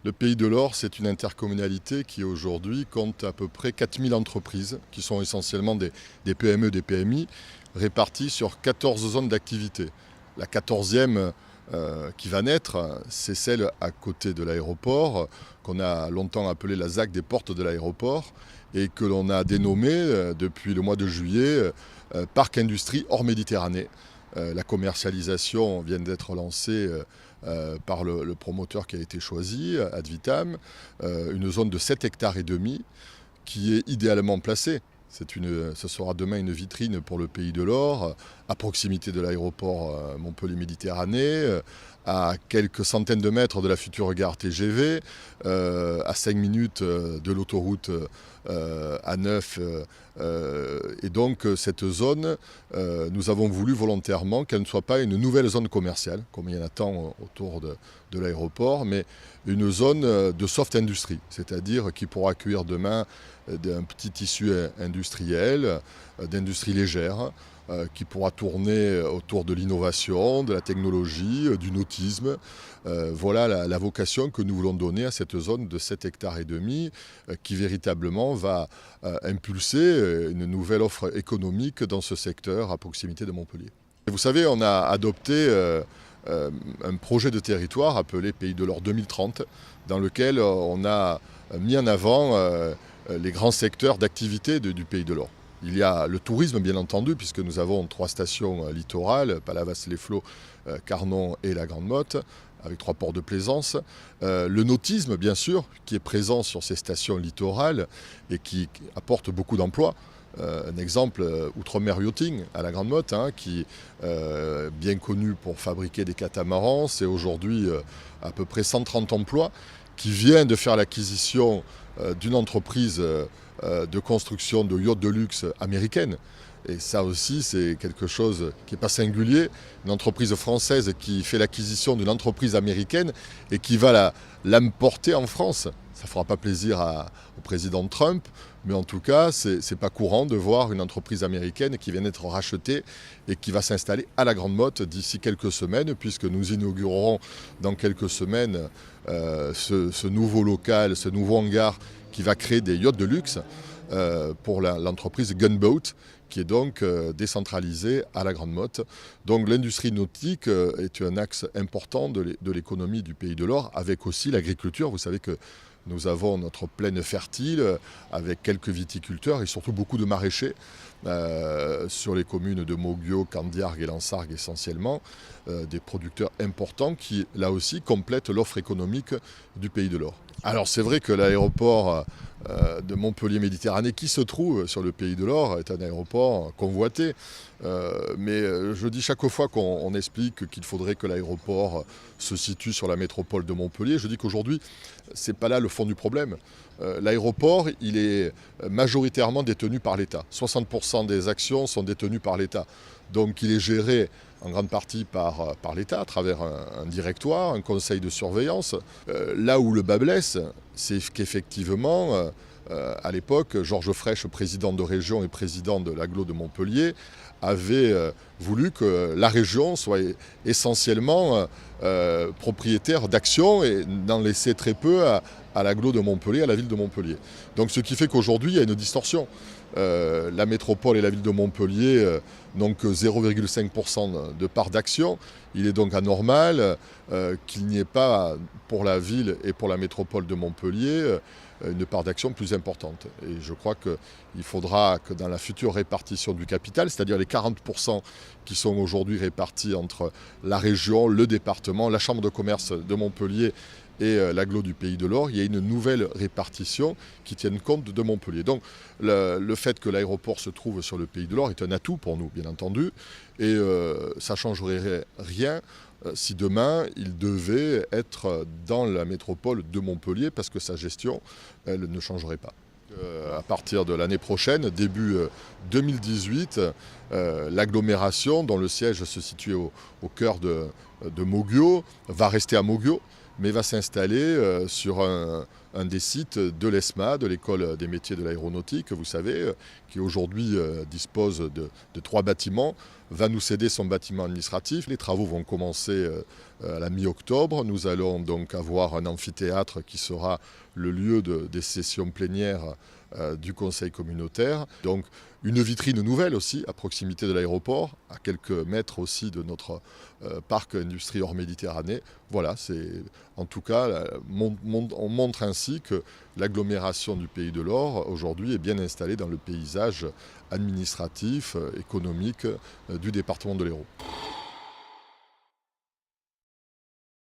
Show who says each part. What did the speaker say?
Speaker 1: Le Pays de l'Or, c'est une intercommunalité qui aujourd'hui compte à peu près 4000 entreprises, qui sont essentiellement des PME, des PMI, réparties sur 14 zones d'activité. La 14e qui va naître, c'est celle à côté de l'aéroport, qu'on a longtemps appelée la ZAC des portes de l'aéroport, et que l'on a dénommée depuis le mois de juillet Parc Industrie hors Méditerranée. La commercialisation vient d'être lancée par le promoteur qui a été choisi, Ad Vitam, une zone de 7 hectares et demi qui est idéalement placée. Ce sera demain une vitrine pour le Pays de l'Or, à proximité de l'aéroport Montpellier-Méditerranée, à quelques centaines de mètres de la future gare TGV, à 5 minutes de l'autoroute A9. Et donc cette zone, nous avons voulu volontairement qu'elle ne soit pas une nouvelle zone commerciale, comme il y en a tant autour de l'aéroport, mais une zone de soft industrie, c'est-à-dire qui pourra accueillir demain d'un petit tissu industriel, d'industrie légère, qui pourra tourner autour de l'innovation, de la technologie, du nautisme. Voilà la vocation que nous voulons donner à cette zone de 7 hectares et demi, qui véritablement va impulser une nouvelle offre économique dans ce secteur à proximité de Montpellier. Et vous savez, on a adopté un projet de territoire appelé Pays de l'Or 2030, dans lequel on a mis en avant les grands secteurs d'activité du Pays de l'Or. Il y a le tourisme, bien entendu, puisque nous avons 3 stations littorales, Palavas-les-Flots, Carnon et la Grande-Motte, avec 3 ports de plaisance. Le nautisme, bien sûr, qui est présent sur ces stations littorales et qui apporte beaucoup d'emplois. Un exemple, Outre-mer Yachting à la Grande-Motte, qui est bien connu pour fabriquer des catamarans. C'est aujourd'hui à peu près 130 emplois qui vient de faire l'acquisition d'une entreprise de construction de yachts de luxe américaine. Et ça aussi, c'est quelque chose qui n'est pas singulier. Une entreprise française qui fait l'acquisition d'une entreprise américaine et qui va l'importer en France. Ça ne fera pas plaisir au président Trump, mais en tout cas, ce n'est pas courant de voir une entreprise américaine qui vient d'être rachetée et qui va s'installer à la Grande-Motte d'ici quelques semaines, puisque nous inaugurerons dans quelques semaines ce nouveau local, ce nouveau hangar qui va créer des yachts de luxe pour l'entreprise Gunboat, qui est donc décentralisée à la Grande-Motte. Donc l'industrie nautique est un axe important de l'économie du Pays de l'Or, avec aussi l'agriculture. Vous savez que nous avons notre plaine fertile avec quelques viticulteurs et surtout beaucoup de maraîchers sur les communes de Moguio, Candiargues et Lansargues essentiellement, des producteurs importants qui, là aussi, complètent l'offre économique du Pays de l'Or. Alors c'est vrai que l'aéroport de Montpellier-Méditerranée, qui se trouve sur le Pays de l'Or, est un aéroport convoité. Mais je dis chaque fois qu'on explique qu'il faudrait que l'aéroport se situe sur la métropole de Montpellier, je dis qu'aujourd'hui, ce n'est pas là le fond du problème. L'aéroport, il est majoritairement détenu par l'État. 60% des actions sont détenues par l'État. Donc il est géré en grande partie par l'État, à travers un directoire, un conseil de surveillance. Là où le bas blesse, c'est qu'effectivement, à l'époque, Georges Frêche, président de région et président de l'agglo de Montpellier, avait voulu que la région soit essentiellement propriétaire d'actions et n'en laissait très peu à l'agglo de Montpellier, à la ville de Montpellier. Donc ce qui fait qu'aujourd'hui, il y a une distorsion. La métropole et la ville de Montpellier n'ont que 0,5% de part d'action. Il est donc anormal qu'il n'y ait pas pour la ville et pour la métropole de Montpellier une part d'action plus importante. Et je crois qu'il faudra que dans la future répartition du capital, c'est-à-dire les 40% qui sont aujourd'hui répartis entre la région, le département, la chambre de commerce de Montpellier et l'agglo du Pays de l'Or, il y a une nouvelle répartition qui tienne compte de Montpellier. Donc le fait que l'aéroport se trouve sur le Pays de l'Or est un atout pour nous, bien entendu, et ça ne changerait rien si demain il devait être dans la métropole de Montpellier, parce que sa gestion, elle ne changerait pas. À partir de l'année prochaine, début 2018, l'agglomération, dont le siège se situe au cœur de Moguio, va rester à Moguio, mais va s'installer sur un un des sites de l'ESMA, de l'École des métiers de l'aéronautique, vous savez, qui aujourd'hui dispose de 3 bâtiments, va nous céder son bâtiment administratif. Les travaux vont commencer à la mi-octobre. Nous allons donc avoir un amphithéâtre qui sera le lieu des sessions plénières du conseil communautaire. Donc une vitrine nouvelle aussi à proximité de l'aéroport, à quelques mètres aussi de notre parc industrie hors Méditerranée. Voilà, c'est en tout cas, on montre ainsi que l'agglomération du Pays de l'Or aujourd'hui est bien installée dans le paysage administratif, économique du département de l'Hérault.